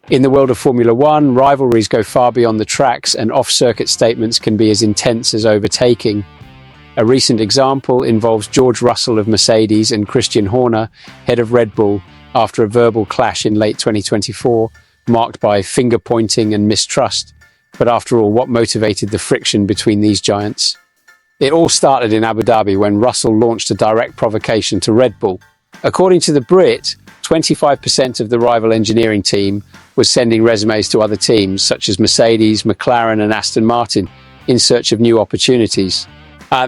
In the world of Formula One, rivalries go far beyond the tracks, and off-circuit statements can be as intense as overtaking. A recent example involves George Russell of Mercedes and Christian Horner, head of Red Bull, after a verbal clash in late 2024, marked by finger-pointing and mistrust. But after all, what motivated the friction between these giants? It all started in Abu Dhabi when Russell launched a direct provocation to Red Bull. According to the Brit, 25% of the rival engineering team was sending resumes to other teams, such as Mercedes, McLaren and Aston Martin, in search of new opportunities.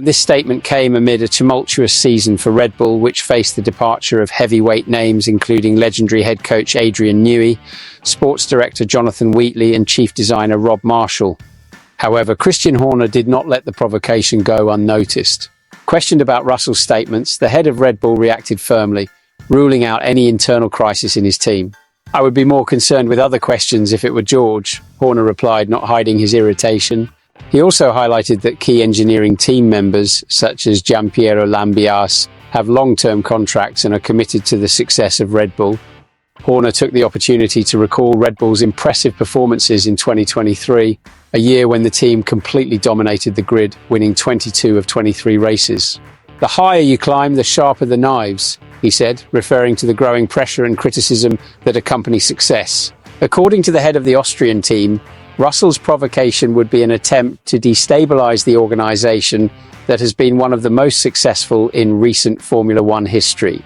This statement came amid a tumultuous season for Red Bull, which faced the departure of heavyweight names including legendary head coach Adrian Newey, sports director Jonathan Wheatley and chief designer Rob Marshall. However, Christian Horner did not let the provocation go unnoticed. Questioned about Russell's statements, the head of Red Bull reacted firmly, ruling out any internal crisis in his team. "I would be more concerned with other questions if it were George," Horner replied, not hiding his irritation. He also highlighted that key engineering team members, such as Giampiero Lambiase, have long-term contracts and are committed to the success of Red Bull. Horner took the opportunity to recall Red Bull's impressive performances in 2023, a year when the team completely dominated the grid, winning 22 of 23 races. "The higher you climb, the sharper the knives," he said, referring to the growing pressure and criticism that accompany success. According to the head of the Austrian team, Russell's provocation would be an attempt to destabilize the organization that has been one of the most successful in recent Formula One history.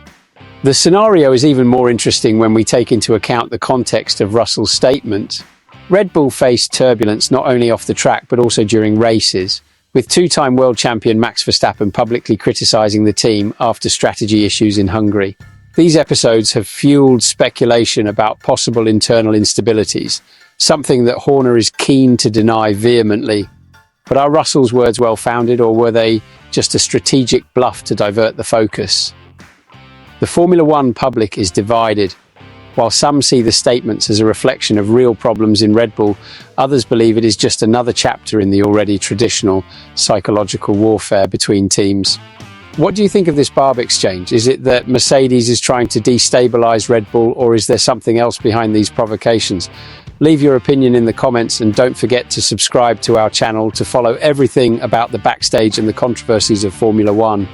The scenario is even more interesting when we take into account the context of Russell's statement. Red Bull faced turbulence not only off the track but also during races, with two-time world champion Max Verstappen publicly criticizing the team after strategy issues in Hungary. These episodes have fueled speculation about possible internal instabilities, something that Horner is keen to deny vehemently. But are Russell's words well-founded, or were they just a strategic bluff to divert the focus? The Formula One public is divided. While some see the statements as a reflection of real problems in Red Bull, others believe it is just another chapter in the already traditional psychological warfare between teams. What do you think of this barb exchange? Is it that Mercedes is trying to destabilize Red Bull, or is there something else behind these provocations? Leave your opinion in the comments, and don't forget to subscribe to our channel to follow everything about the backstage and the controversies of Formula One.